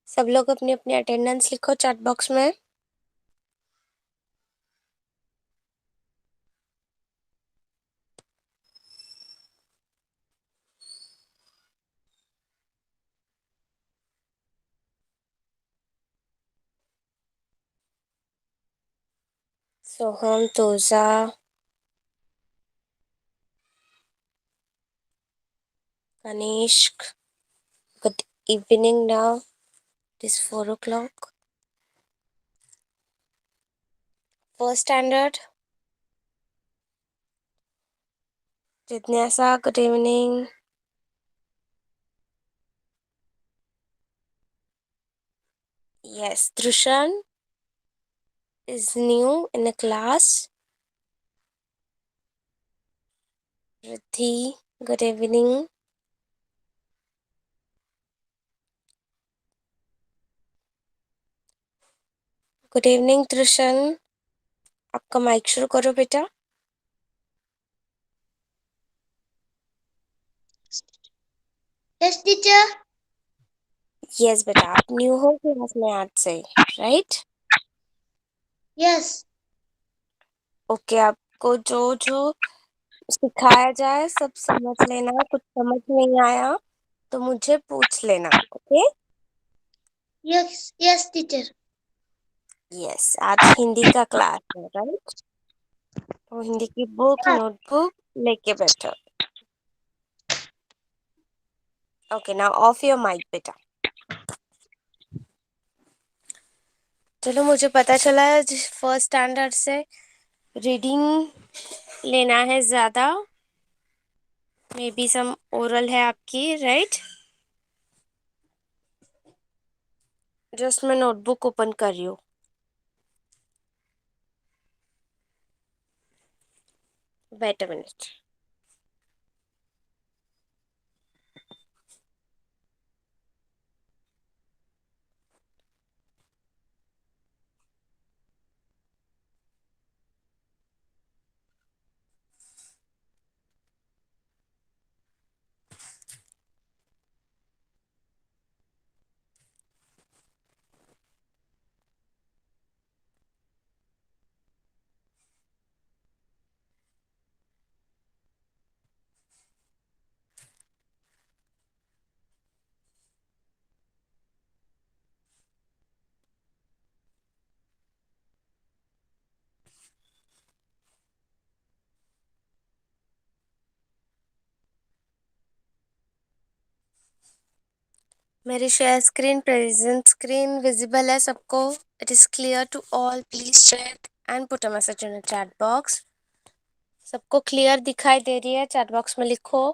सब लोग अपनी अपनी अटेंडेंस लिखो चैट बॉक्स में। सोहम, तोजा, Kanishk, good evening now. It is 4 o'clock. First standard, Jitnyasa, good evening. Yes, Drushan is new in the class. Riddhi, good evening. Good evening Trishan, आपका माइक शुरू करो बेटा। Yes teacher. यस बेटा, आप न्यू हो क्लास में आज से, राइट? यस। ओके, आपको जो जो सिखाया जाए सब समझ लेना। कुछ समझ नहीं आया तो मुझे पूछ लेना, okay? Yes yes teacher. Yes, आज हिंदी का क्लास है, राइट? तो हिंदी की बुक, नोटबुक लेके बैठो। Okay, now off your mic बेटा। चलो, मुझे पता चला है फर्स्ट स्टैंडर्ड से रीडिंग लेना है ज्यादा। मे बी सम ओरल है आपकी, राइट? जस्ट मैं नोटबुक ओपन कर रही हूँ। Wait a minute. मेरी share screen, present screen visible है सबको? It is clear to all? Please check and put a message in chat box. सबको क्लियर दिखाई दे रही है? चैट बॉक्स में लिखो।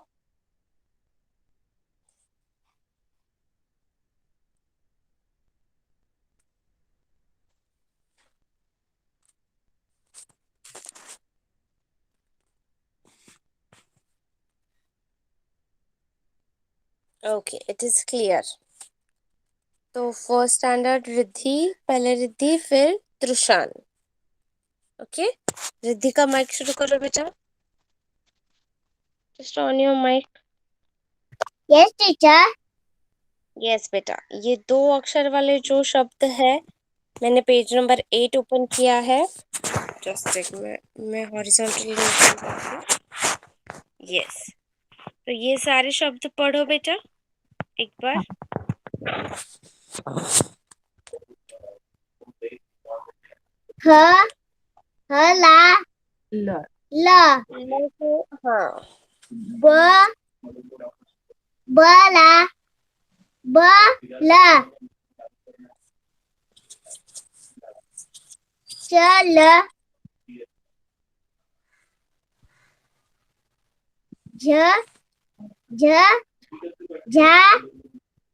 Okay, it is clear. तो फर्स्ट स्टैंडर्ड रिद्धि, पहले रिद्धि फिर त्रुषान। ओके, रिद्धि का माइक शुरू करो बेटा। Just on your mic. Yes teacher. Yes बेटा, ये 2 अक्षर वाले जो शब्द है, मैंने पेज नंबर 8 ओपन किया है। जस्ट एक मैं हॉरिजॉन्टली यस, तो ये सारे शब्द पढ़ो बेटा एक बार। ह हला ल ल हाँ, ब बला बला चल झ झ झा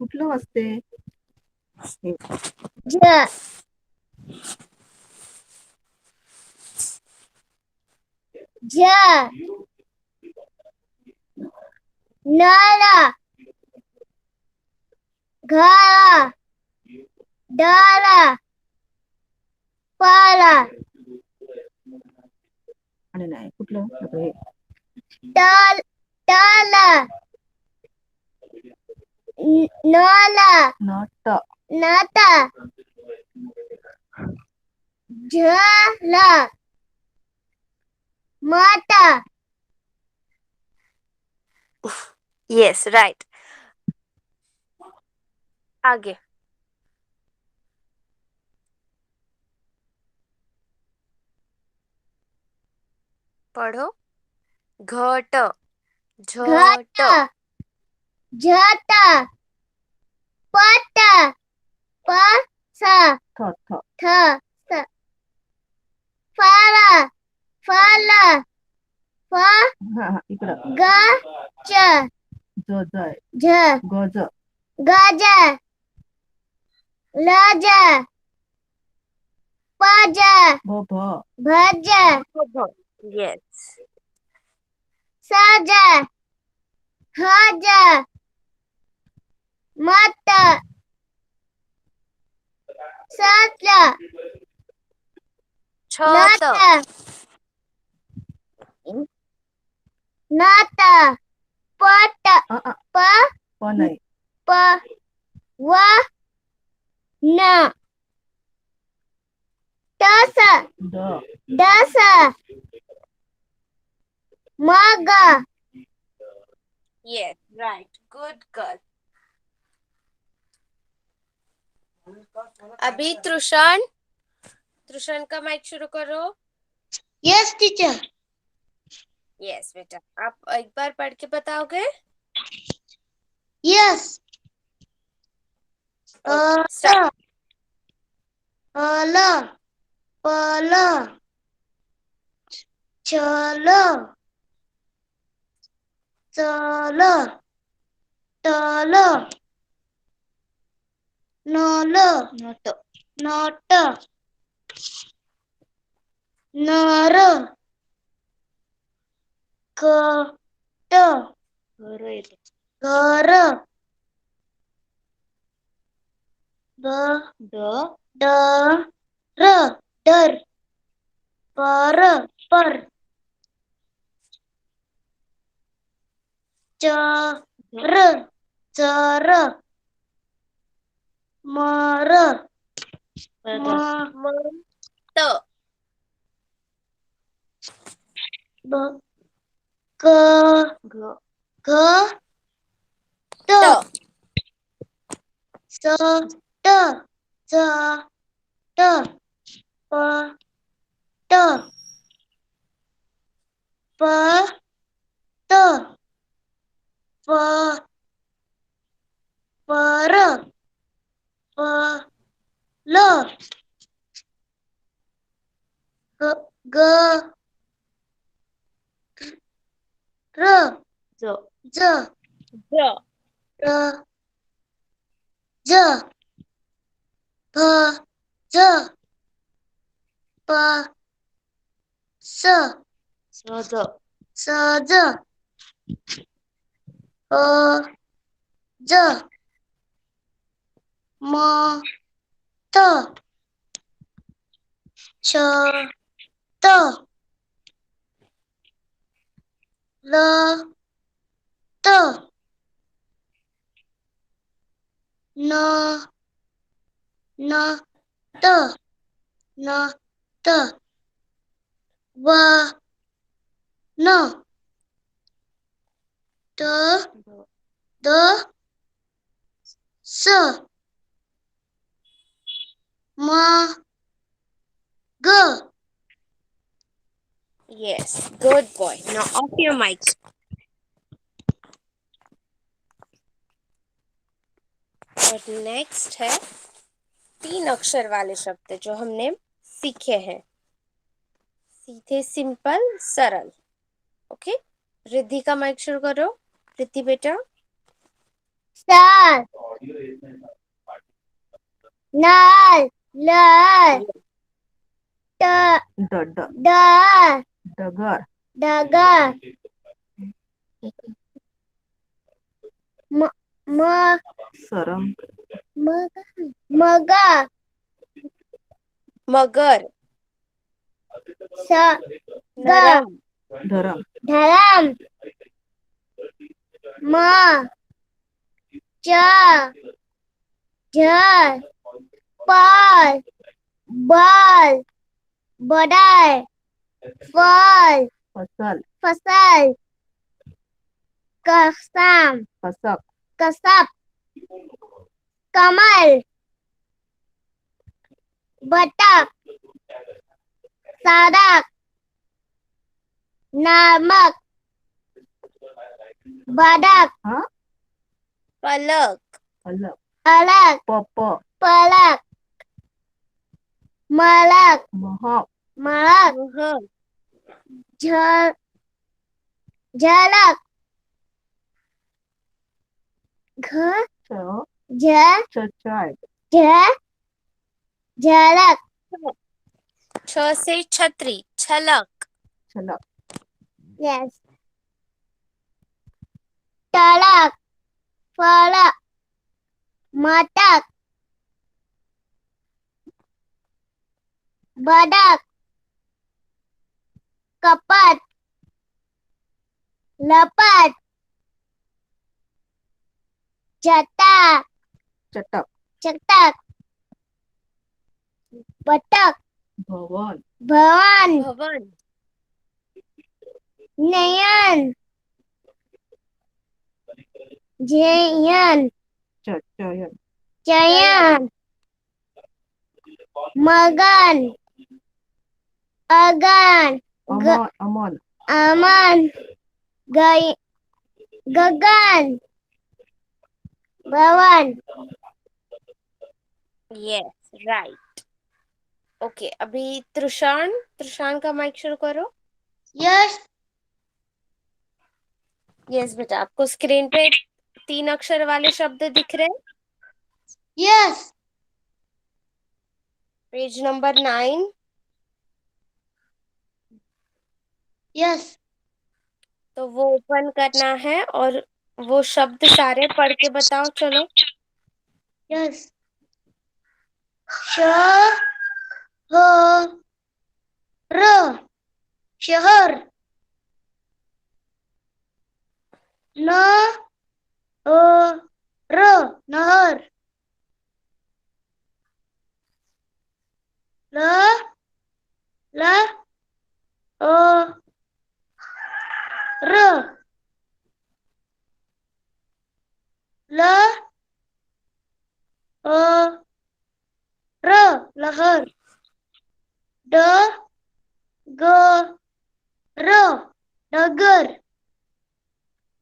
कुठलं वाजते? झ झ नर घर डर पर आणि नाही कुठलं हे टल टल नल नट नाता झाला माता Yes, right. आगे पढ़ो. घट झट घाटा जाता पाता पासा थ थ थ स फाला फाला फा हा हा इकडं गा च ज ज आहे. झ ग ज गाजा लाजा पाजा भ भ भाजा Yes. साजा हाजा माता सातला छत नाता नाता पाटा अ प प नाही. प व न तसा ड दसा मागा Yes, right. Good girl. अभी त्रुषण का माइक शुरू करो. यस टीचर यस बेटा, आप एक बार पढ़ के बताओगे. Yes Start. अल पल चल चल टल नल नट नट नर कट घर डर पर चर मर मत ग ग ट स ट च ट प ट प त प पर प ल ग र ज ज ज र ज भ ज प स सज अ ज म त छ त ल त न न त न त व न त द स म ग Yes, good boy. Now off your mic. और नेक्स्ट है 3 अक्षर वाले शब्द जो हमने सीखे हैं. सीधे, सिंपल, सरल. ओके, रिद्धि का माइक शुरू करो. रिद्धि बेटा. साल नाल लाल ट ड ड ड डगर डगा म म सरम मगा मगर. स ग नरम. धरम धरम म च झ पर बल बड़ाई फल फसल फसल कसम कसक कसब कमल बतख सड़क नमक बदक हाँ पलक अलग अलग पप पलक मलक महक मलक महक झ झलक घ च झ चचाई झ झलक छ से छतरी छलक छलक yes टलक फलक मटक बदक कपट लपट चटक चटक चटक बटक भवन भवन भवन नयन जयन चयन चयन मगन अगन अमन अमन अमन गय गगन भवन यस राइट ओके अभी त्रिशान का माइक शुरू करो यस यस बेटा आपको स्क्रीन पे 3 अक्षर वाले शब्द दिख रहे हैं यस पेज नंबर 9 यस तो वो ओपन करना है और वो शब्द सारे पढ़ के बताओ चलो यस श ह र शहर न र नहर ल ल र ल र लहर ड ग र डगर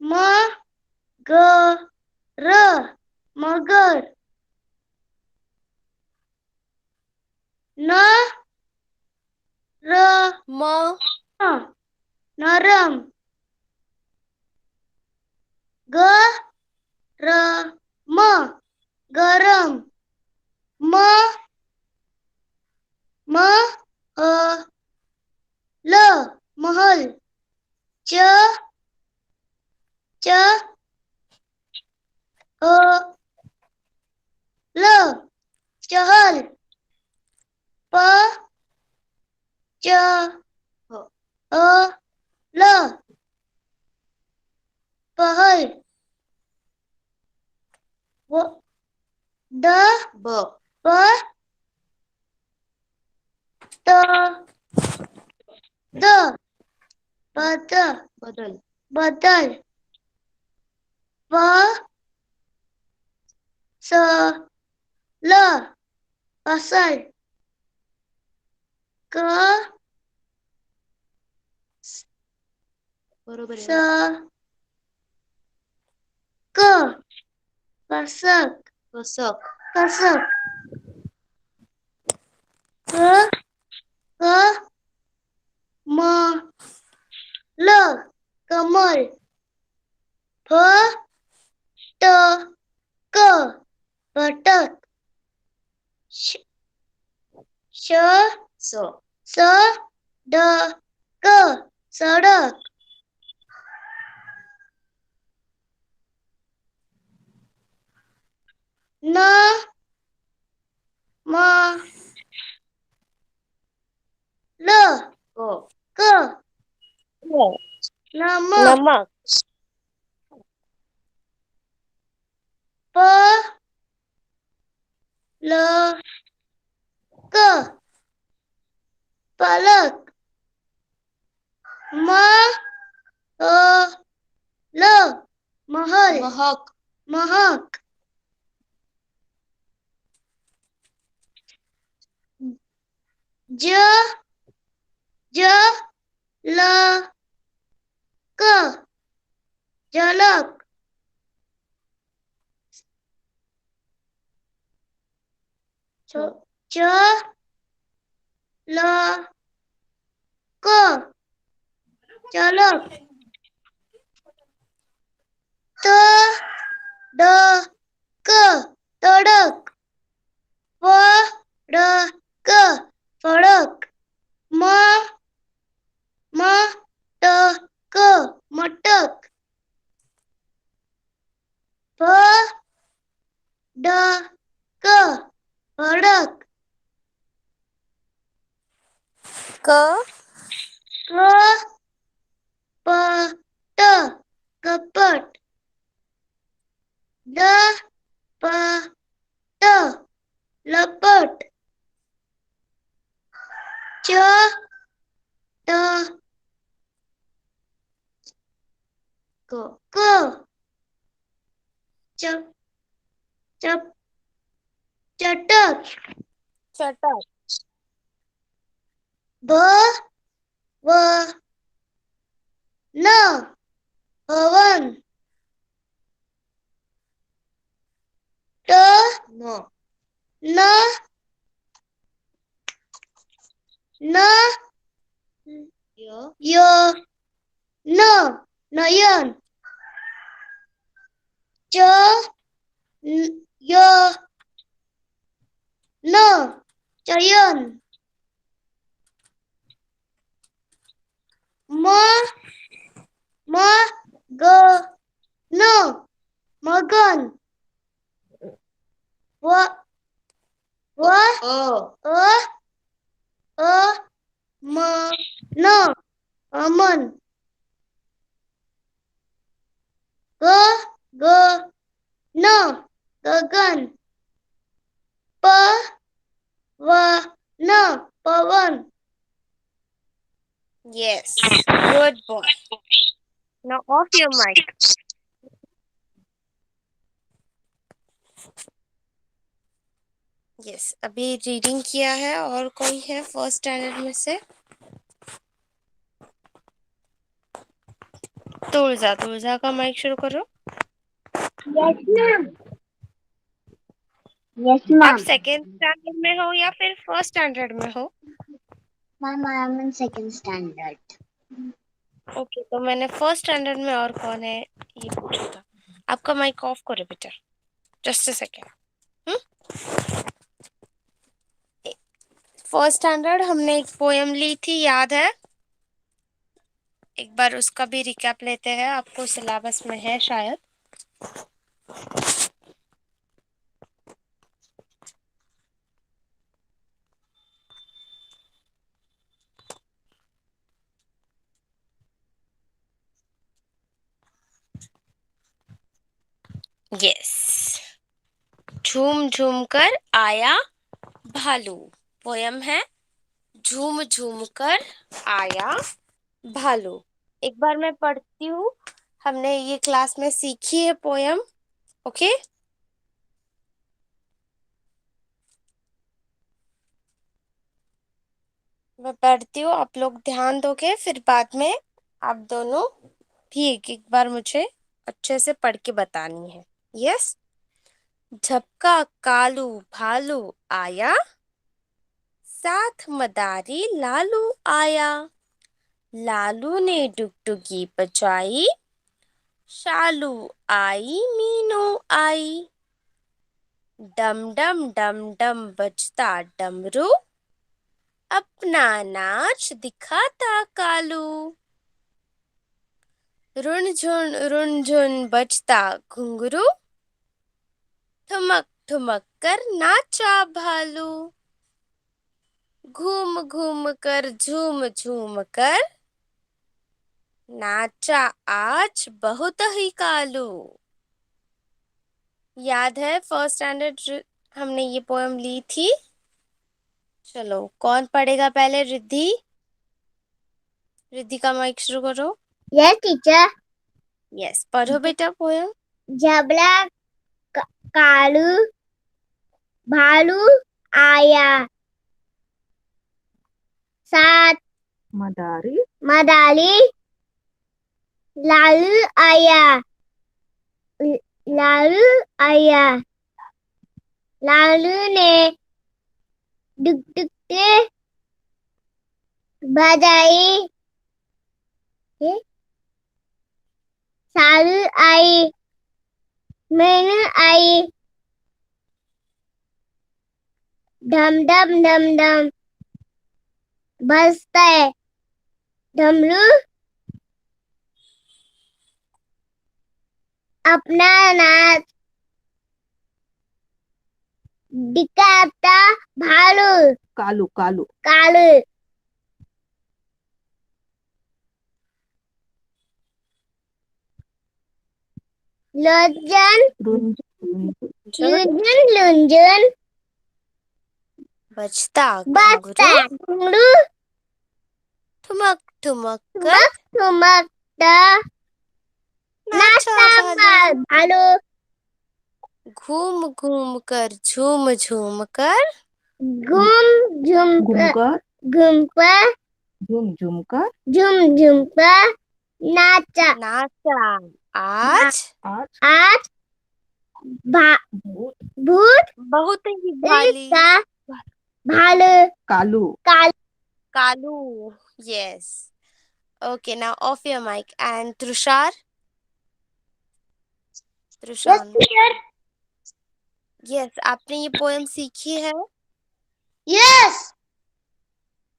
म ग र मगर न र म नरम ग र म गरम म ल महल च ल चहल प ल पहल द प त द बदल प स ल फसल क स क कसक कसक क म ल कमल फ ट क फटक श स ड क सड़क न म ल क नमक नमक प महक महक ज ज ल क झलक च ल क झलक त ड क तड़क फ ड़ क फड़क म म ट क मटक भ ड क भड़क क क प ट कपट ड प ट लपट च ट क चप चप चटक चटक भ व न भवन ट न न य न नयन च य न चयन म म ग न मगन व व अ म न अमन ग ग न गगन प व न पवन Yes, good boy. Now off your mic. Yes, अभी रीडिंग किया है और कोई है फर्स्ट स्टैंडर्ड में से? तुलजा तुलजा का माइक शुरू करो। यस मैम यस आप मैम सेकेंड स्टैंडर्ड में हो या फिर फर्स्ट स्टैंडर्ड में हो? Ma'am I am in second standard okay, तो मैंने फर्स्ट स्टैंडर्ड में और कौन है ये पूछा था। आपका माइक ऑफ करो बेटा, just a second. First standard हमने एक पोएम ली थी, याद है? एक बार उसका भी रिकैप लेते हैं, आपको सिलेबस में है शायद। यस, झूम झूम कर आया भालू। पोयम है झूम झूम कर आया भालू। एक बार मैं पढ़ती हूँ, हमने ये क्लास में सीखी है पोयम। ओके, मैं पढ़ती हूँ, आप लोग ध्यान दोगे, फिर बाद में आप दोनों भी एक एक बार मुझे अच्छे से पढ़ के बतानी है। यस। झपका कालू भालू आया, साथ मदारी लालू आया। लालू ने डुगडुगी बजाई, शालू आई मीनू आई। डम डम डम डम बजता डमरू, अपना नाच दिखाता कालू। रुन झुन बजता घुंघरू, ठुमक ठुमक कर नाचा भालू। घूम घूम कर झूम झूम कर, नाचा आज बहुत ही कालू। याद है फर्स्ट स्टैंडर्ड हमने ये पोएम ली थी। चलो, कौन पढ़ेगा पहले? रिद्धि, रिद्धि का माइक शुरू करो। यस टीचर यस, पढ़ो बेटा पोएम। जबला कालू भालू आया। 7 मदारी लालू आया। लालू आया। लालू ने डुक डुक के बजाई। सालू आई। मैनू आई। डम डम डम डम बजता है। डमरू अपना नाच दिखाता। भालू कालू कालू कालू लुंजन लुंजन लुंजन बजता बजता घुंघरू घुंघरू ठुमक ठुमक कर ठुमक ठुमक नाचा नाचता भालू भालू। घूम घूम कर झूम झूम कर घूम झूम घूम पर झूम झूम कर झूम झूम पर नाचा। नाचा आज आज भूत बहुत ही भाली का भालू Kalu Kalu yes okay now off your mic and Trushar Trushan yes आपने ये पोएम सीखी है यस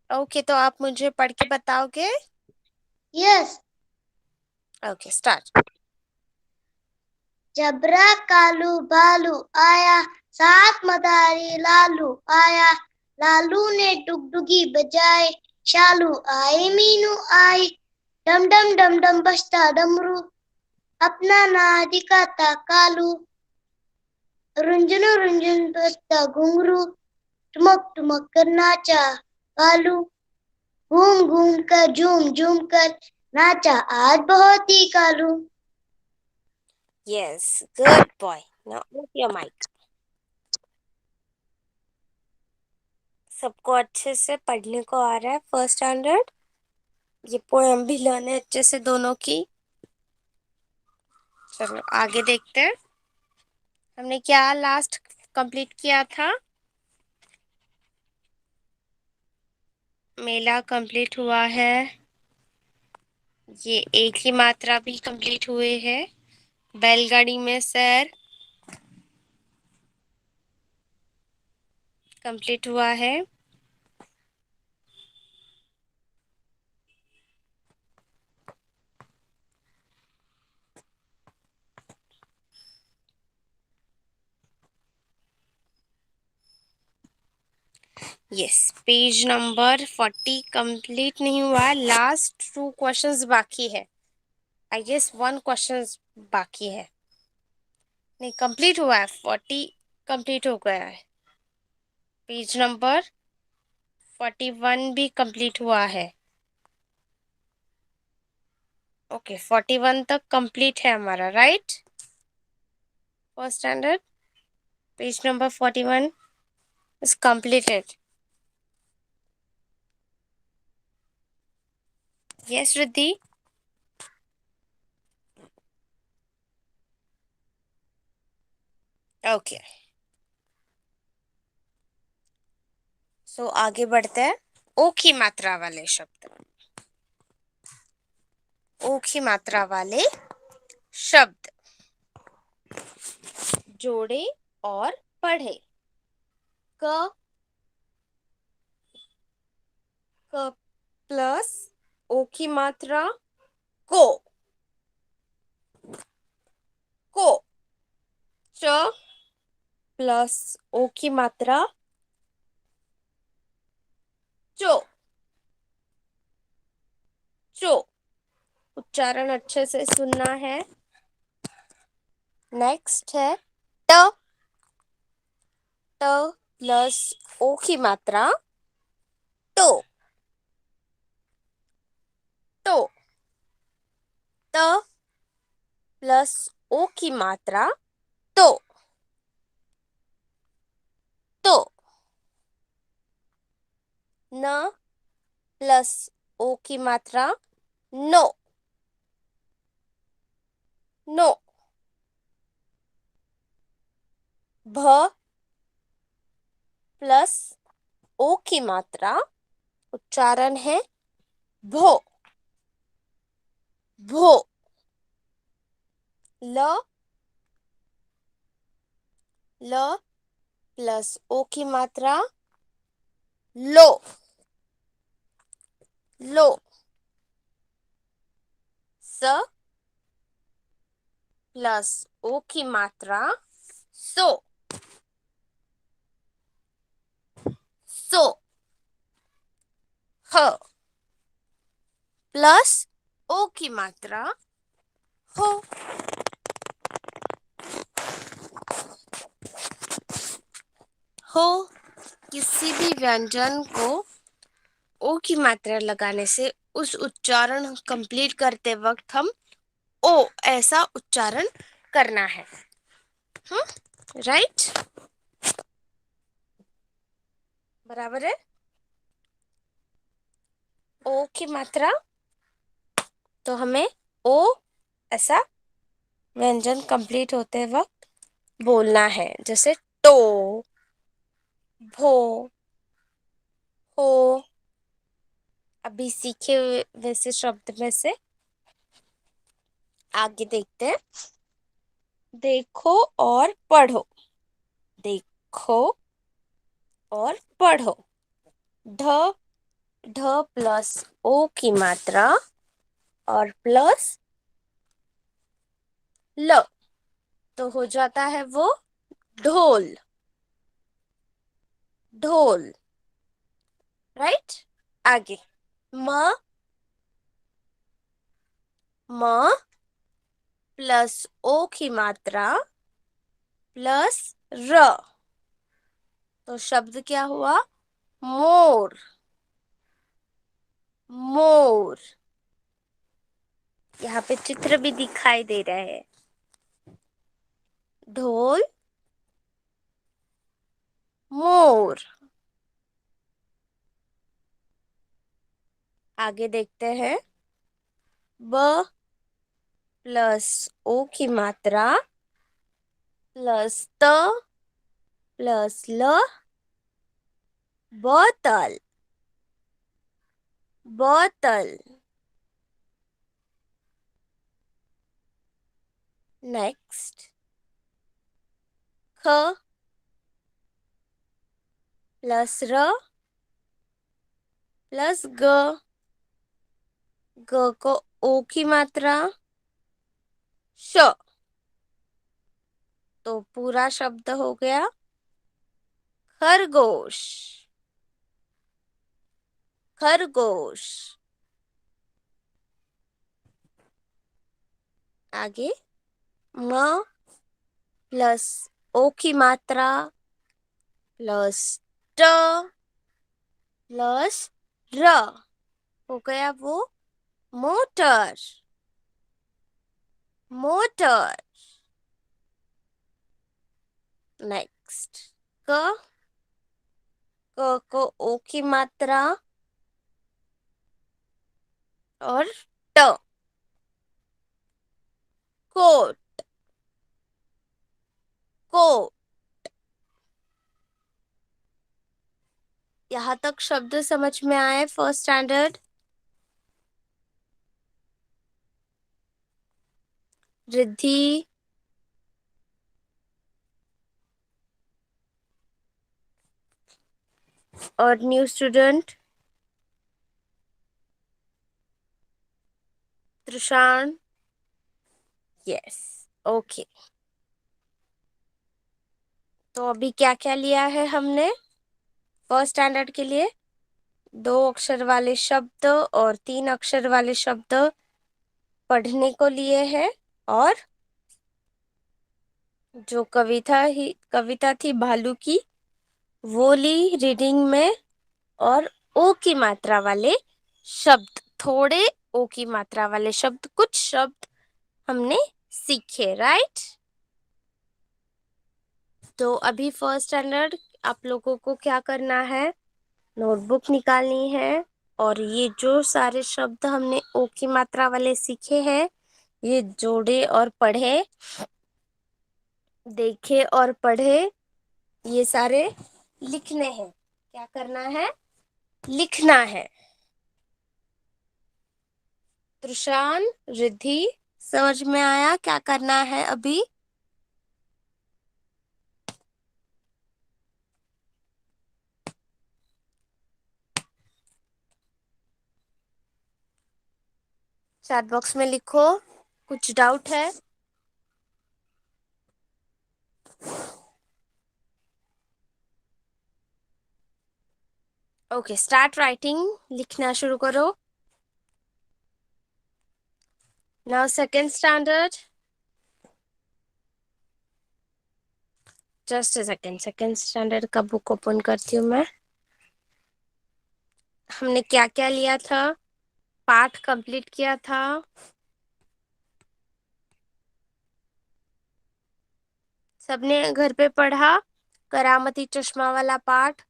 ओके तो आप मुझे पढ़ के बताओगे यस। ओके स्टार्ट जबरा कालू भालू आया। 7 मदारी लालू आया। लालू ने डुगडुगी बजाई। शालू आई मीनू आई। डम डम डम डम बजता डमरू अपना ना दिखाता कालू। रुंझुन रुंझुन बजता घुंघरू ठुमक ठुमक कर नाचा कालू। घूम घूम कर झूम झूम कर नाचा आज बहुत ही Kalu. yes good boy now off your mic सबको अच्छे से पढ़ने को आ रहा है फर्स्ट स्टैंडर्ड ये पोएम भी लर्न है अच्छे से दोनों की चलो आगे देखते हैं हमने क्या लास्ट कंप्लीट किया था मेला कंप्लीट हुआ है ये एक ही मात्रा भी कंप्लीट हुए हैं बैलगाड़ी में सैर कंप्लीट हुआ है यस पेज नंबर 40 कंप्लीट नहीं हुआ लास्ट 2 क्वेश्चंस बाकी है आई गेस 1 क्वेश्चन बाकी है नहीं कंप्लीट हुआ है 40 कंप्लीट हो गया है पेज नंबर 41 भी कंप्लीट हुआ है ओके 41 तक कंप्लीट है हमारा right first standard page number 41 is completed yes Riddhi okay so आगे बढ़ते हैं ओ की मात्रा वाले शब्द ओ की मात्रा वाले शब्द जोड़े और पढ़े क प्लस ओ की मात्रा को च प्लस ओ की मात्रा चो उच्चारण अच्छे से सुनना है नेक्स्ट है ट प्लस ओ की मात्रा टो त प्लस ओ की मात्रा तो न प्लस ओ की मात्रा नो नो भ प्लस ओ की मात्रा उच्चारण है भो भो ल प्लस ओ की मात्रा लो लो स प्लस ओ की मात्रा सो सो ह प्लस ओ की मात्रा हो हो किसी भी व्यंजन को ओ की मात्रा लगाने से उस उच्चारण कंप्लीट करते वक्त हम ओ ऐसा उच्चारण करना है। राइट, बराबर है। ओ की मात्रा तो हमें ओ ऐसा व्यंजन कंप्लीट होते वक्त बोलना है, जैसे टो, भो, हो। अभी सीखे वैसे शब्द में से आगे देखते हैं। देखो और पढ़ो, देखो और पढ़ो। ढ ढ प्लस ओ की मात्रा और प्लस ल तो हो जाता है वो ढोल ढोल। राइट, आगे म म प्लस ओ की मात्रा प्लस र तो शब्द क्या हुआ? मोर मोर। यहाँ पे चित्र भी दिखाई दे रहा है। ढोल, मोर। आगे देखते हैं। ब प्लस ओ की मात्रा प्लस त प्लस ल बोतल बोतल। नेक्स्ट ख प्लस र प्लस ग ग को ओ की मात्रा श तो पूरा शब्द हो गया खरगोश खरगोश। आगे म प्लस ओ की मात्रा प्लस ट प्लस र हो गया वो मोटर मोटर। नेक्स्ट क क को ओ की मात्रा और ट कोट को। यहाँ तक शब्द समझ में आए फर्स्ट स्टैंडर्ड? रिद्धि, और new student Trishan? Yes, okay. तो अभी क्या क्या लिया है हमने फर्स्ट स्टैंडर्ड के लिए? 2 अक्षर वाले शब्द और 3 अक्षर वाले शब्द पढ़ने को लिए हैं, और जो कविता थी भालू की वो ली रीडिंग में, और ओ की मात्रा वाले शब्द, थोड़े ओ की मात्रा वाले शब्द, कुछ शब्द हमने सीखे, राइट। तो अभी फर्स्ट स्टैंडर्ड आप लोगों को क्या करना है, नोटबुक निकालनी है और ये जो सारे शब्द हमने ओ की मात्रा वाले सीखे हैं, ये जोड़े और पढ़े, देखे और पढ़े, ये सारे लिखने हैं। क्या करना है, लिखना है। त्रुषान, रिद्धि, समझ में आया क्या करना है अभी? चैट बॉक्स में लिखो, कुछ डाउट है? ओके, स्टार्ट राइटिंग, लिखना शुरू करो। Now second standard, just a second, second standard का बुक ओपन करती हूँ मैं। हमने क्या क्या लिया था, पाठ कंप्लीट किया था। सबने घर पे पढ़ा करामती चश्मा वाला पाठ?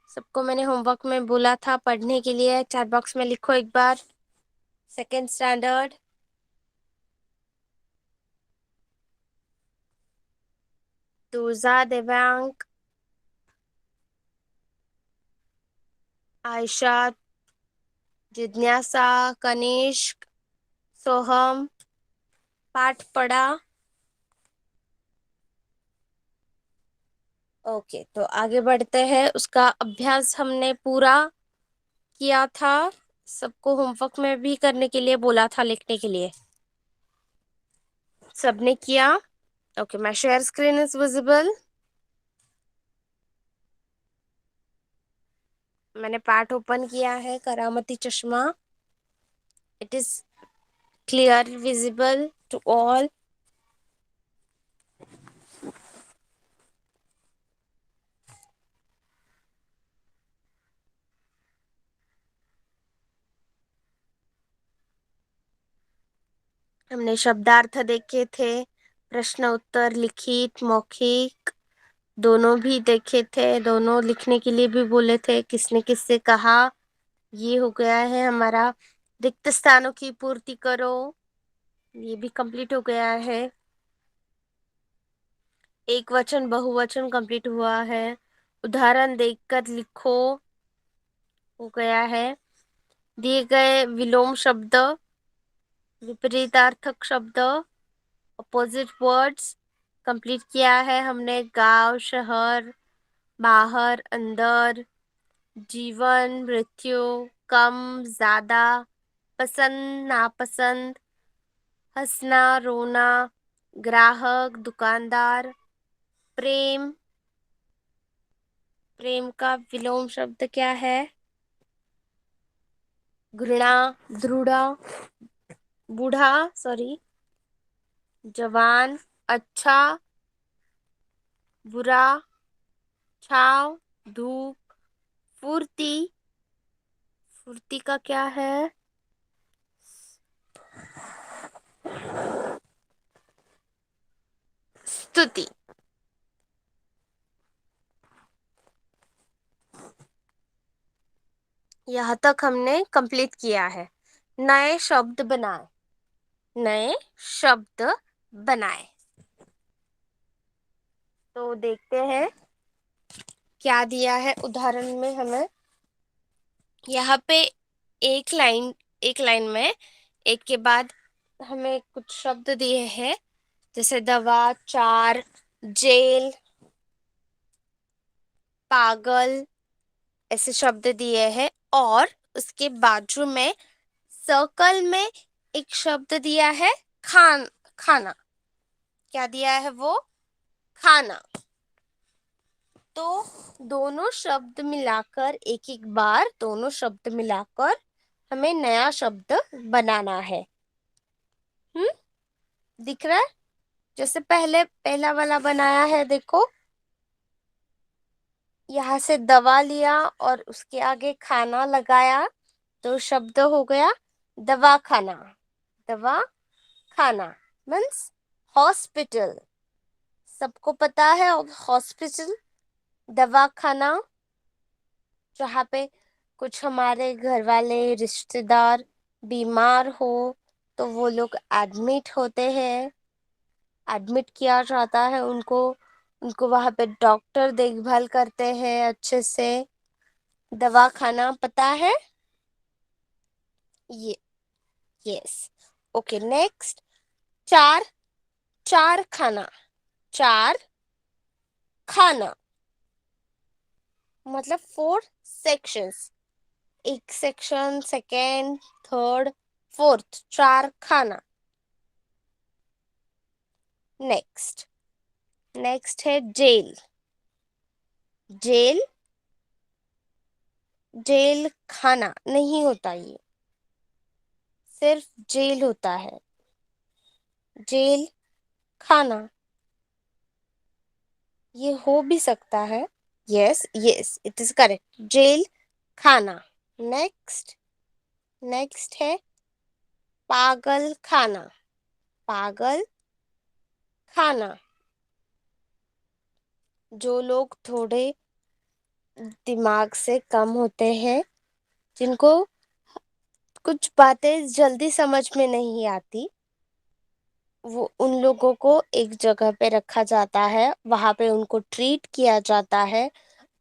सबको मैंने होमवर्क में बोला था पढ़ने के लिए। चैट बॉक्स में लिखो एक बार, सेकेंड स्टैंडर्ड। तुजा, देवांक, आयशा, जिज्ञासा, कनिष्क, सोहम, पाठ पढ़ा? ओके, तो आगे बढ़ते हैं। उसका अभ्यास हमने पूरा किया था, सबको होमवर्क में भी करने के लिए बोला था, लिखने के लिए। सबने किया? Okay, my share screen is visible. मैंने पाठ ओपन किया है, करामती चश्मा। It is clear visible to all. हमने शब्दार्थ देखे थे, प्रश्न उत्तर, लिखित, मौखिक दोनों भी देखे थे। दोनों लिखने के लिए भी बोले थे, किसने किससे कहा। ये हो गया है हमारा। रिक्त स्थानों की पूर्ति करो, ये भी कंप्लीट हो गया है। एक वचन बहुवचन कंप्लीट हुआ है। उदाहरण देखकर लिखो, हो गया है। दिए गए विलोम शब्द, विपरीतार्थक शब्द, अपोजिट वर्ड्स कंप्लीट किया है हमने। गांव, शहर, बाहर, अंदर, जीवन, मृत्यु, कम, ज्यादा, पसंद, नापसंद, हंसना, रोना, ग्राहक, दुकानदार, प्रेम। प्रेम का विलोम शब्द क्या है? घृणा, दृढ़, बूढ़ा, सॉरी, जवान, अच्छा, बुरा, छाव, धूप, फुर्ती। फुर्ती का क्या है? स्तुति। यहाँ तक हमने कंप्लीट किया है। नए शब्द बनाए, नए शब्द बनाए। तो देखते हैं क्या दिया है उदाहरण में हमें। यहाँ पे एक लाइन में एक के बाद हमें कुछ शब्द दिए हैं, जैसे दवा, चार, जेल, पागल, ऐसे शब्द दिए हैं। और उसके बाजू में सर्कल में एक शब्द दिया है, खाना। क्या दिया है वो? खाना। तो दोनों शब्द मिलाकर, एक एक बार दोनों शब्द मिलाकर हमें नया शब्द बनाना है। दिख रहा है? जैसे पहले पहला वाला बनाया है, देखो, यहाँ से दवा लिया और उसके आगे खाना लगाया, तो शब्द हो गया दवा खाना। दवा खाना मीन्स हॉस्पिटल, सबको पता है हॉस्पिटल दवाखाना, जहाँ पे कुछ हमारे घर वाले रिश्तेदार बीमार हो तो वो लोग एडमिट होते हैं, एडमिट किया जाता है उनको, उनको वहाँ पे डॉक्टर देखभाल करते हैं अच्छे से। दवाखाना पता है ये? यस। Okay, next. चार, चार खाना, चार खाना मतलब 4 सेक्शंस, एक सेक्शन, सेकेंड, थर्ड, फोर्थ, चार खाना। नेक्स्ट, नेक्स्ट है जेल, जेल, जेल खाना नहीं होता, ये सिर्फ जेल होता है, जेल खाना। ये हो भी सकता है, yes yes it is correct, जेल खाना। नेक्स्ट, नेक्स्ट है पागल खाना, पागल खाना, जो लोग थोड़े दिमाग से कम होते हैं, जिनको कुछ बातें जल्दी समझ में नहीं आती, वो उन लोगों को एक जगह पे रखा जाता है, वहां पे उनको ट्रीट किया जाता है,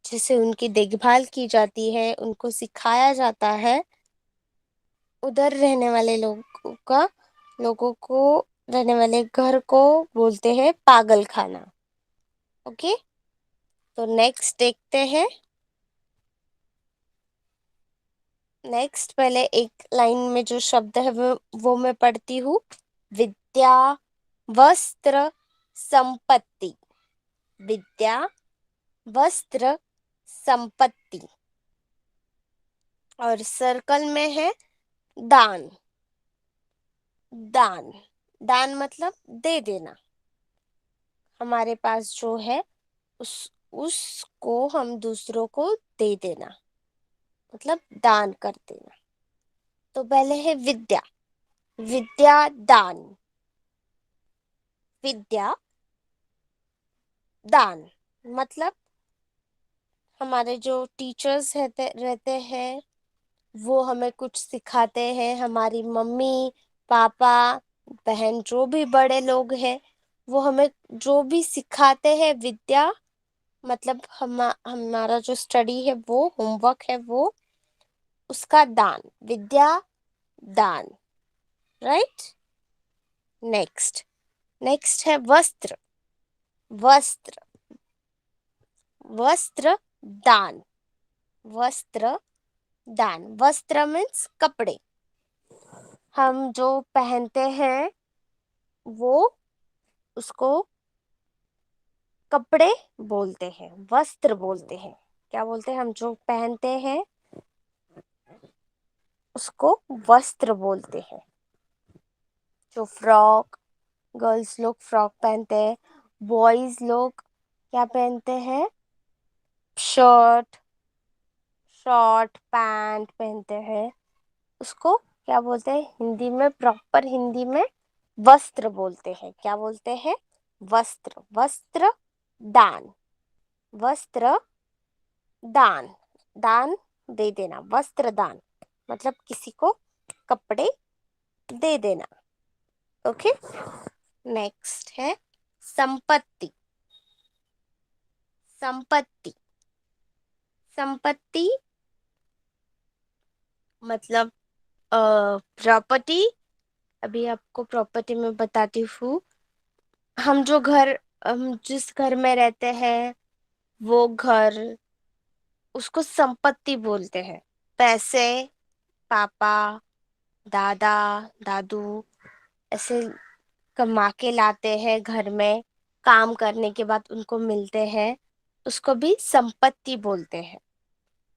जिससे उनकी देखभाल की जाती है, उनको सिखाया जाता है। उधर रहने वाले लोगों को रहने वाले घर को बोलते हैं पागल खाना। ओके, तो नेक्स्ट देखते हैं। नेक्स्ट, पहले एक लाइन में जो शब्द है वो मैं पढ़ती हूँ। विद्या, वस्त्र, संपत्ति, विद्या, वस्त्र, संपत्ति। और सर्कल में है दान, दान, दान मतलब दे देना। हमारे पास जो है उसको हम दूसरों को दे देना, मतलब दान कर देना। तो पहले है विद्या, विद्या दान, विद्या दान मतलब हमारे जो टीचर्स रहते हैं वो हमें कुछ सिखाते हैं, हमारी मम्मी पापा बहन जो भी बड़े लोग हैं वो हमें जो भी सिखाते हैं, विद्या मतलब हमारा जो स्टडी है, वो होमवर्क है, वो उसका दान, विद्या दान, राइट। नेक्स्ट, नेक्स्ट है वस्त्र, वस्त्र, वस्त्र दान, वस्त्र दान, वस्त्र मीन्स कपड़े, हम जो पहनते हैं वो उसको कपड़े बोलते हैं, वस्त्र बोलते हैं। क्या बोलते हैं? हम जो पहनते हैं उसको वस्त्र बोलते हैं। जो फ्रॉक, गर्ल्स लोग फ्रॉक पहनते हैं, बॉयज लोग क्या पहनते हैं? शर्ट, शॉर्ट पैंट पहनते हैं, उसको क्या बोलते हैं? हिंदी में, प्रॉपर हिंदी में वस्त्र बोलते हैं। क्या बोलते हैं? वस्त्र, वस्त्र दान, वस्त्र दान, दान दे देना, वस्त्र दान मतलब किसी को कपड़े दे देना। ओके, नेक्स्ट है संपत्ति, संपत्ति, संपत्ति मतलब प्रॉपर्टी। अभी आपको प्रॉपर्टी में बताती हूँ। हम जिस घर में रहते हैं वो घर, उसको संपत्ति बोलते हैं। पैसे पापा दादा दादू ऐसे कमा के लाते हैं घर में, काम करने के बाद उनको मिलते हैं, उसको भी संपत्ति बोलते हैं।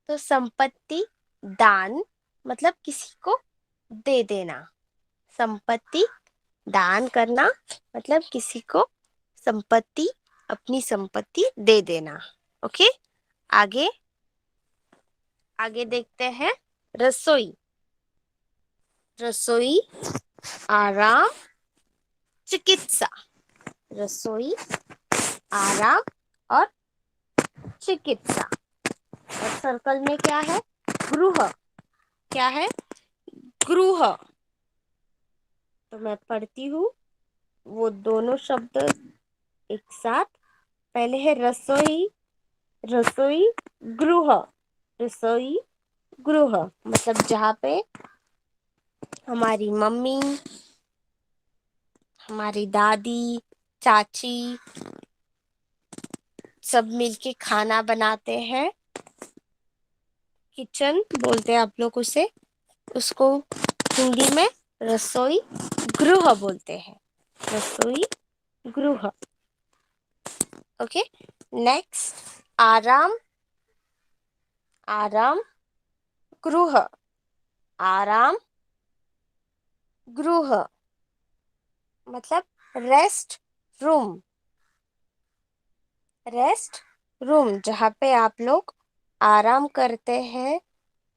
तो संपत्ति दान मतलब किसी को दे देना, संपत्ति दान करना मतलब किसी को संपत्ति, अपनी संपत्ति दे देना। ओके, आगे, आगे देखते हैं। रसोई, रसोई आराम, चिकित्सा, रसोई, आराम और चिकित्सा। और सर्कल में क्या है? गृह। क्या है? गृह। तो मैं पढ़ती हूँ वो दोनों शब्द एक साथ। पहले है रसोई, रसोई गृह। रसोई गृह मतलब जहाँ पे हमारी मम्मी, हमारी दादी, चाची सब मिलके खाना बनाते हैं। किचन बोलते हैं आप लोग उसे, उसको हिंदी में रसोई गृह बोलते हैं। रसोई गृह। ओके, नेक्स्ट आराम, आराम गृह। आराम गृह मतलब रेस्ट रूम। रेस्ट रूम जहाँ पे आप लोग आराम करते हैं,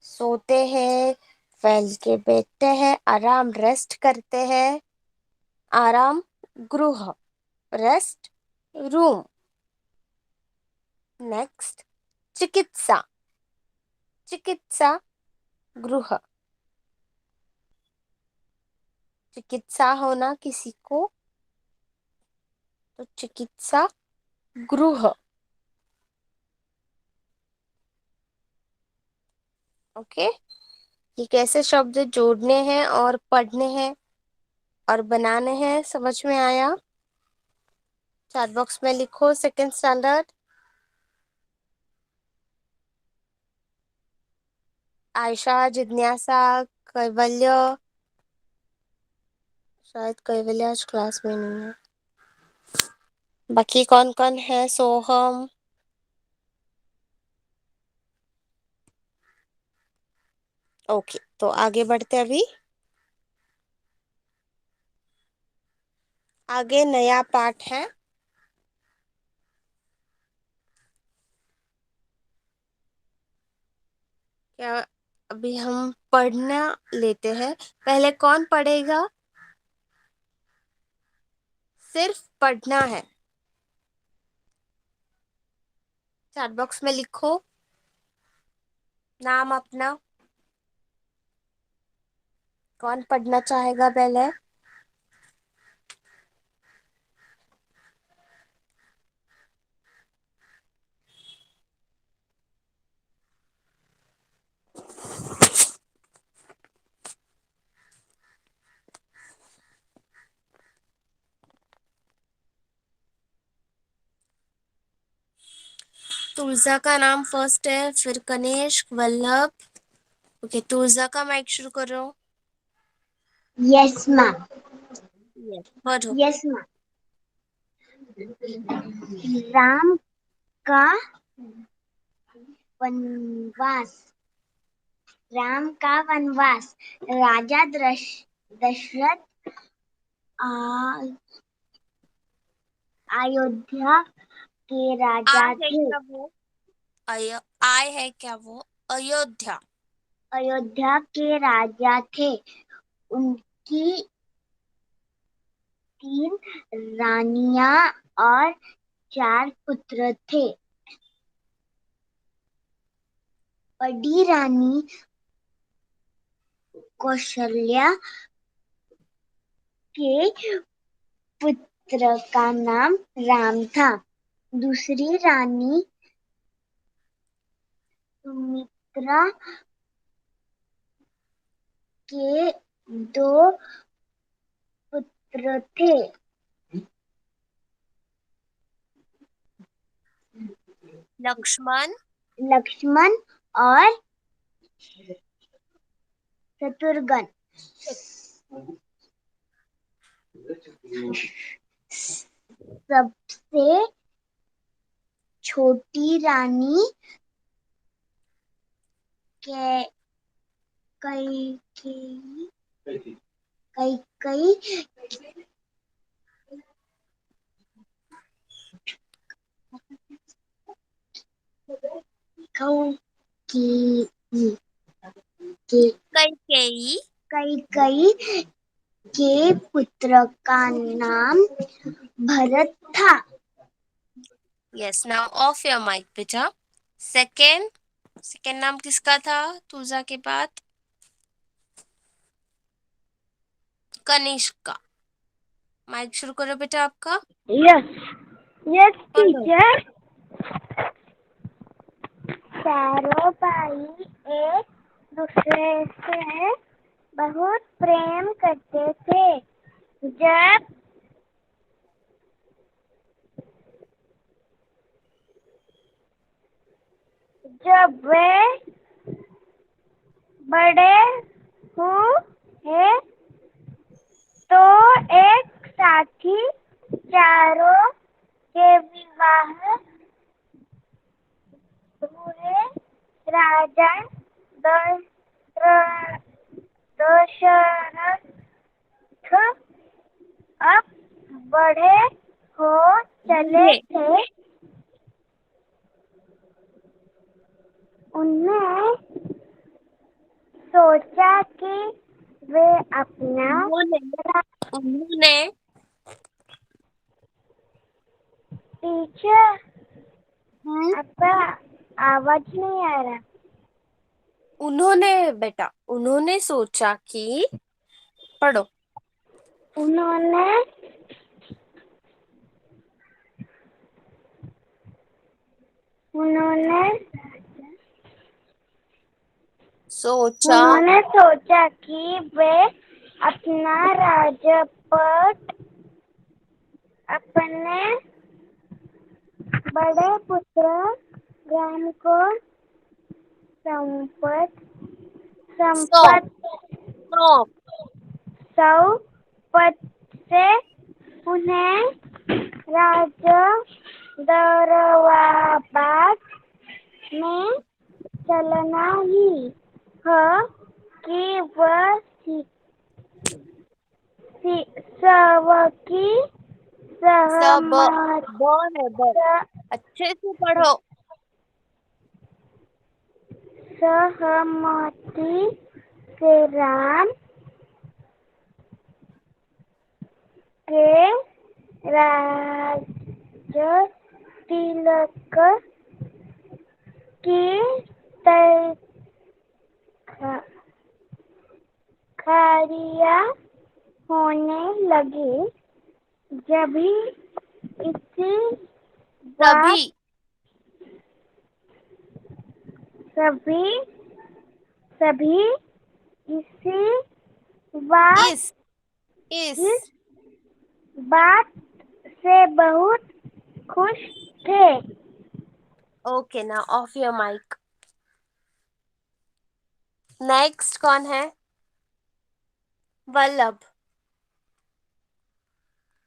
सोते हैं, फैल के बैठते हैं, आराम रेस्ट करते हैं। आराम गृह, रेस्ट रूम। नेक्स्ट चिकित्सा, चिकित्सा गृह। चिकित्सा होना किसी को तो चिकित्सा गृह। ओके, ये कैसे शब्द जोड़ने हैं और पढ़ने हैं और बनाने हैं समझ में आया? चैट बॉक्स में लिखो सेकंड स्टैंडर्ड। आयशा, जिज्ञासा, कैवल्य। शायद कैवल्य आज क्लास में नहीं है। बाकी कौन कौन है? सोहम। ओके, तो आगे बढ़ते अभी। आगे नया पाठ है। क्या अभी हम पढ़ना लेते हैं। पहले कौन पढ़ेगा? सिर्फ पढ़ना है। चैट बॉक्स में लिखो नाम अपना। कौन पढ़ना चाहेगा पहले? तुलजा का नाम फर्स्ट है, फिर कनेश, वल्लभ। ओके, तुलजा का माइक शुरू करो। Yes ma'am. यस, पढ़ो। Yes ma'am. राम का वनवास। राम का वनवास। राजा दशरथ अयोध्या के राजा आय है थे। क्या वो? आय है क्या वो? अयोध्या। अयोध्या के राजा थे। उनकी 3 रानियां और 4 पुत्र थे। बड़ी रानी कौशल्या के पुत्र का नाम राम था। दूसरी रानी सुमित्रा के 2 पुत्र थे। लक्ष्मण, लक्ष्मण और शत्रुघ्न। सबसे छोटी रानी कैकेयी कैकेयी कैकेयी, कैकेयी के पुत्र का नाम भरत था। Yes, now off your mic बेटा। सेकेंड नाम किसका था तुलजा के बाद? कनिष्क का। माइक शुरू करो बेटा आपका। यस यस पढ़ो। टीचर। चारों भाई एक दूसरे से बहुत प्रेम करते थे। जब जब वे बड़े हुए तो एक साथी चारों के विवाह हुए। राजा दशरथ दशरथ अब बड़े हो चले बूढ़े। थे। उन्हें सोचा कि वे अपना उन्होंने उन्होंने टीचर हम्म, आपका आवाज नहीं आ रहा। बेटा उन्होंने सोचा कि, पढ़ो। उन्होंने उन्होंने सोचा उन्होंने सोचा कि वे अपना राजपट अपने बड़े पुत्र राम को संपत सौंप संपत सौंप सौपत से उन्हें राजा दरबार में चलना ही है कि वह सबकी सब सहमत ब है ब। अच्छे से पढ़ो। सहमति से राम के राज तिलक की तैयारियां होने लगी। जभी इसी बात सभी सभी सभी इसी बात इस इस इस बात से बहुत खुश थे। ओके, ना ऑफ योर माइक। नेक्स्ट कौन है? वल्लभ।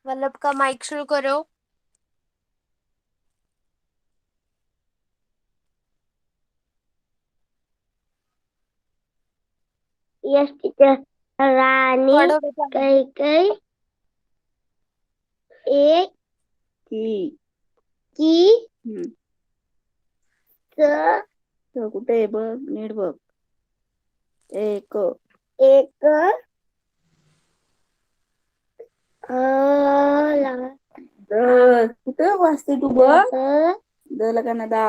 वल्लभ का माइक शुरू करो। Yes teacher. रानी पढ़ो बेटा। कैकेयी एक की की कुठे बघ नीट बघ. एक एक कुठे वाचते तू बघ. द लगा ना दा.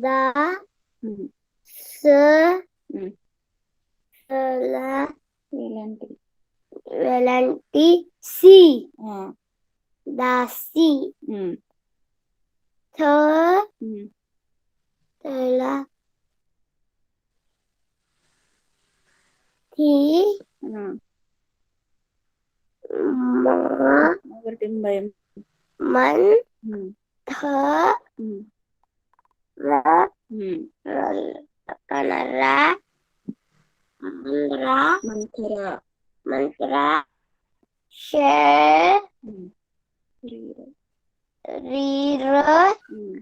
दा हम्म. स हम्म. ला वेलांटी. वेलांटी सी हा. दासी हम्म. थ हम्म. थला थी हा. म वरती बाय. मन हम्म. थ हम्म. र हम्म. कनरा मंद्रा मंथरा. मंत्रा श हम्म. रीर. रीर हम्म.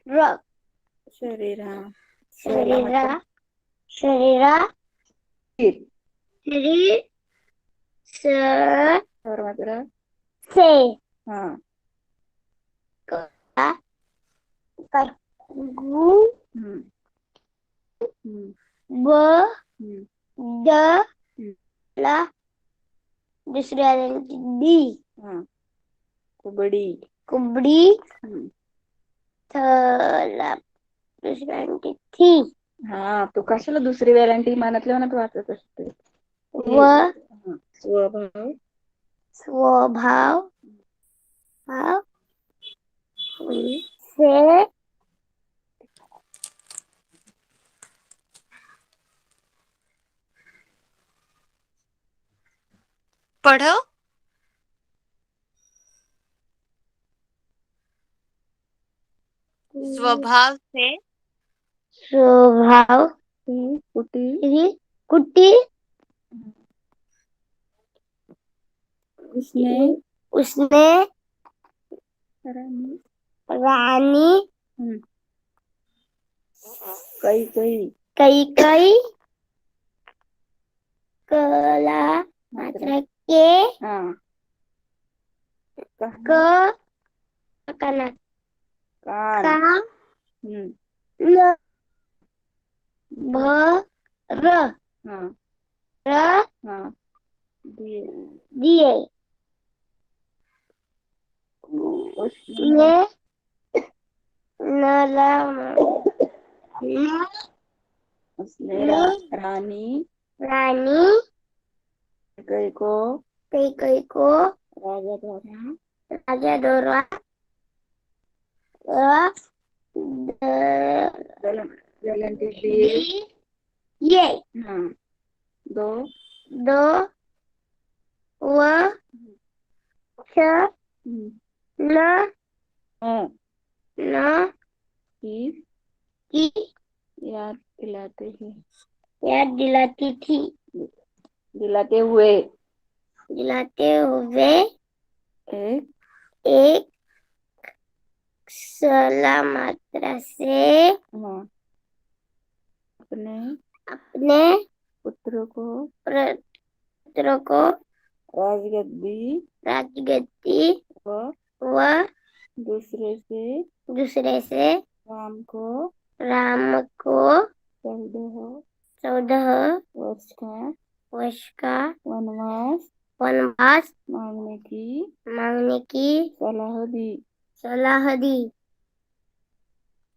र शरीर. हा. शरीरा शरीरा शरीर. शरीर स और मात्र. से हा. गु हम्म. हम्म. ब हम्म. द हम्म. ला दूसरी आयडेंटिटी डी हा. कुबडी. कुबडी. थला दुसऱ्यांची थी. हा, तू कशाला दुसरी वेलांटी मनातल्या मनात वाचत असते. स्वभाव. स्वभाव से पढ़ो। स्वभाव से कुटी कुटी उसने रानी कई कला मात्रा के कान भर दिए उसने रानी रानी कई को राजा द्वारा ये दो न की याद दिलाते हैं. याद दिलाती थी. दिलाते हुए. एक सला मात्रा से अपने पुत्र को राजगद्दी व दूसरे से राम को 14 वर्ष का वनवास मांगने की सलाह दी.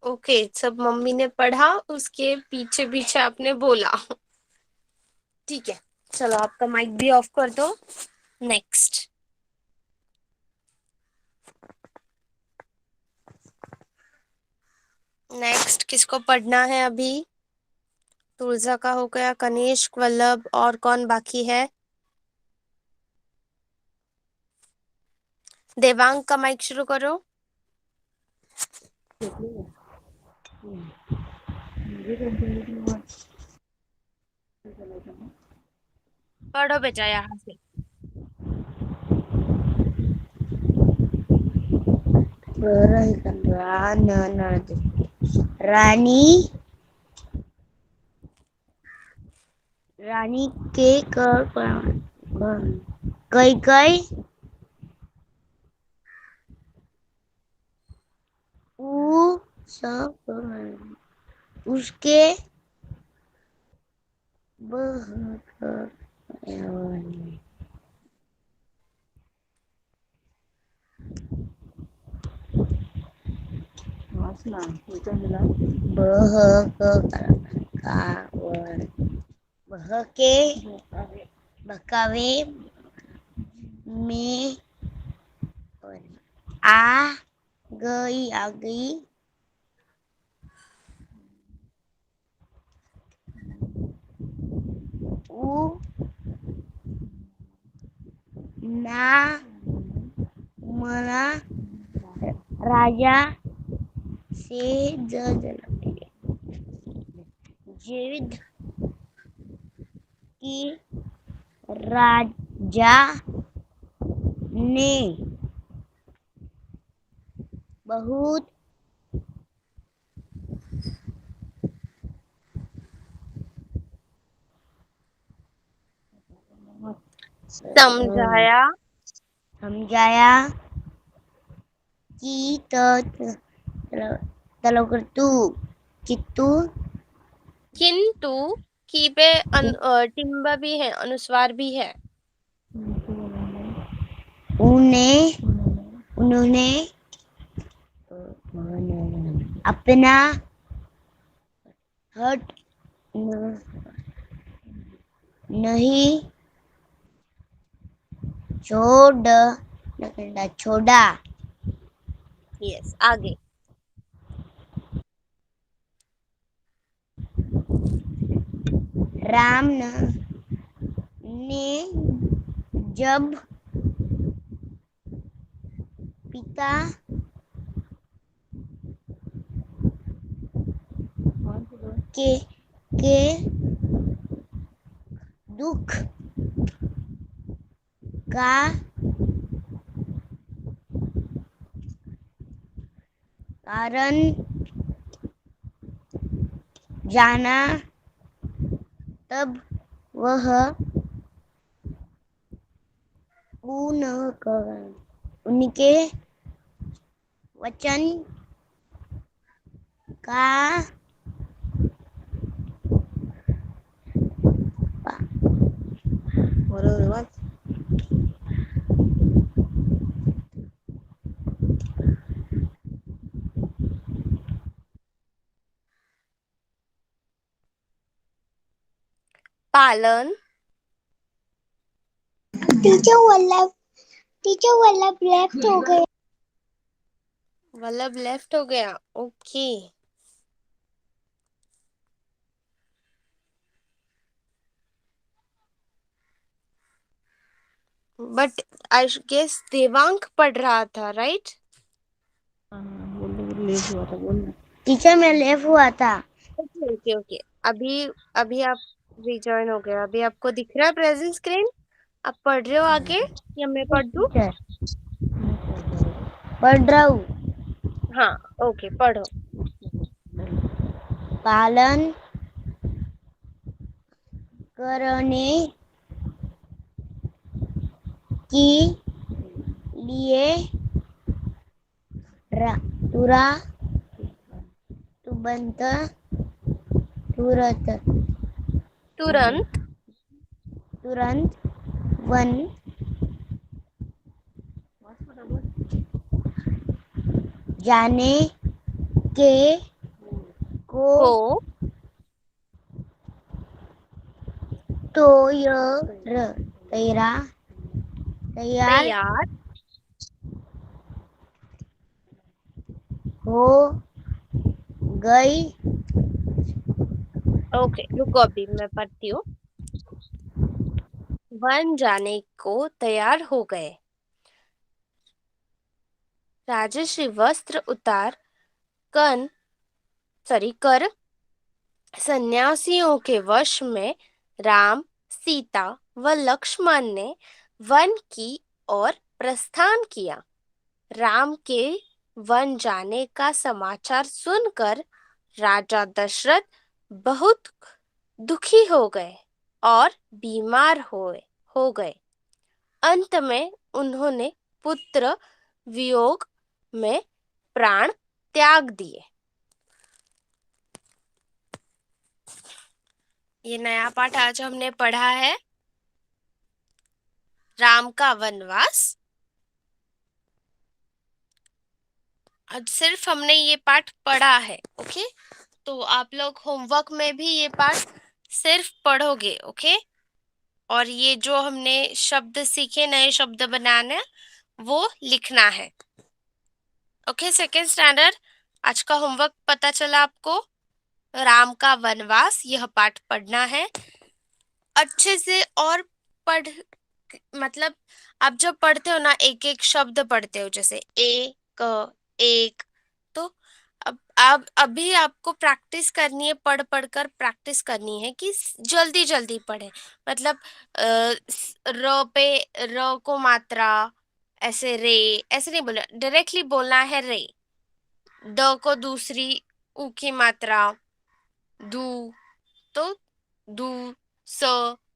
ओके, सब मम्मी ने पढ़ा, उसके पीछे पीछे आपने बोला. ठीक है, चलो आपका माइक भी ऑफ कर दो. नेक्स्ट किसको पढ़ना है अभी? तुलजा का हो गया, कनिष्क, वल्लभ, और कौन बाकी है? देवांग का माइक शुरू करो. पढ़ो बेटा यहाँ से. रानी के कई उसके बहकावे में आ गई ना मना राजा से जीवित की राजा ने बहुत समझाया कि किंतु की पे टिम्ब भी है, अनुस्वार भी है. उन्होंने अपना हट नहीं छोड़ा। यस, आगे। राम ने जब पिता के दुख का कारण जाना, तब वह उनके वचन का पालन। टीचर वल्लभ लेफ्ट हो गए। वल्लभ लेफ्ट हो गया, ओके। बट आई गेस देवांक पढ़ रहा था, राइट? टीचर मैं लेफ्ट हुआ था। Okay okay okay. अभी अभी आप रिजॉइन हो गए। अभी आपको दिख रहा है प्रेजेंट स्क्रीन? आप पढ़ रहे हो आगे या मैं पढ़ दूं? टीचर पढ़ रहा हूँ। हाँ, ओके, पढ़ो। पालन करने के लिए तुरंत तुरंत वन जाने के को को तैयार तैयार हो गई। ओके, रुको, अभी मैं पढ़ती हूँ। वन जाने को तैयार हो गए। राजश्री वस्त्र उतार कर सन्यासियों के वश में राम, सीता व लक्ष्मण ने वन की ओर प्रस्थान किया। राम के वन जाने का समाचार सुनकर राजा दशरथ बहुत दुखी हो गए और बीमार हो गए। अंत में उन्होंने पुत्र वियोग में प्राण त्याग दिए। ये नया पाठ आज हमने पढ़ा है, राम का वनवास। आज सिर्फ हमने ये पाठ पढ़ा है, ओके? तो आप लोग होमवर्क में भी ये पाठ सिर्फ पढ़ोगे, ओके? और ये जो हमने शब्द सीखे, नए शब्द बनाने, वो लिखना है, ओके? सेकेंड स्टैंडर्ड, आज का होमवर्क पता चला आपको? राम का वनवास, यह पाठ पढ़ना है अच्छे से। और पढ़ मतलब आप जब पढ़ते हो ना, एक एक शब्द पढ़ते हो, जैसे एक, तो अब अभी आपको प्रैक्टिस करनी है, पढ़ पढ़ कर प्रैक्टिस करनी है कि जल्दी जल्दी पढ़े। मतलब र पे र को मात्रा ऐसे रे, ऐसे नहीं बोलना, डायरेक्टली बोलना है रे। द को दूसरी ऊ की मात्रा दू, तो दू। स,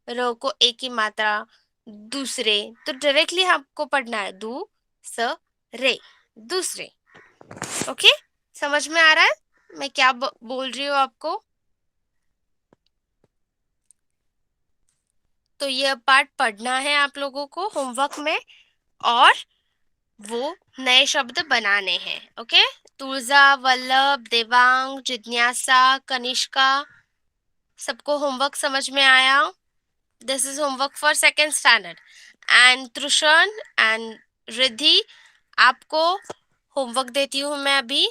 र को एक की मात्रा दूसरे, तो डायरेक्टली आपको पढ़ना है दू स रे, दूसरे। ओके, समझ में आ रहा है मैं क्या बोल रही हूँ आपको? तो यह पार्ट पढ़ना है आप लोगों को होमवर्क में, और वो नए शब्द बनाने हैं। ओके, तुलजा, वल्लभ, देवांग, जिज्ञासा, कनिष्का, सबको होमवर्क समझ में आया? This is homework for second standard. And Trishan and Riddhi, आपको होमवर्क देती हूँ मैं अभी।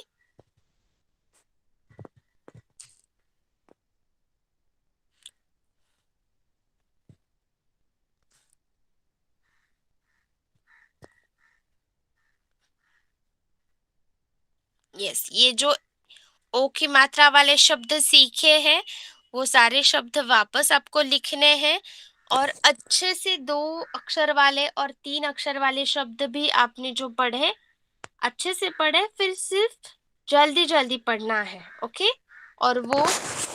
यस, ये जो ओ की मात्रा वाले शब्द सीखे हैं वो सारे शब्द वापस आपको लिखने हैं, और अच्छे से 2 अक्षर वाले और 3 अक्षर वाले शब्द भी आपने जो पढ़े अच्छे से पढ़े, फिर सिर्फ जल्दी जल्दी पढ़ना है। ओके, और वो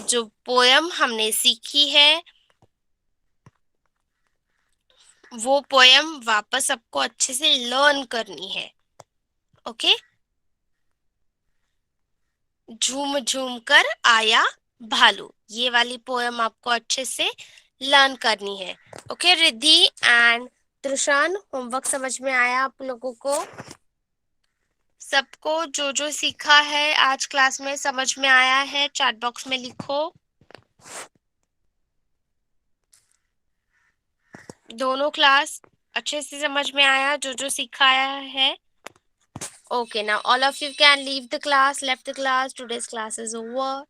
जो पोयम हमने सीखी है वो पोयम वापस आपको अच्छे से लर्न करनी है। ओके, झूम झूम कर आया भालू, ये वाली पोयम आपको अच्छे से लर्न करनी है। Okay Riddhi and Trishan, homework समझ में आया आप लोगों को? सबको जो जो सीखा है आज क्लास में समझ में आया है? चैट बॉक्स में लिखो। दोनों क्लास अच्छे से समझ में आया जो जो सिखाया है? Okay, now all of you can leave the class, left the class. Today's class is over.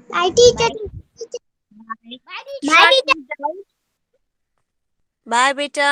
Bye, teacher. Bye. Bye, teacher. Bye, beta.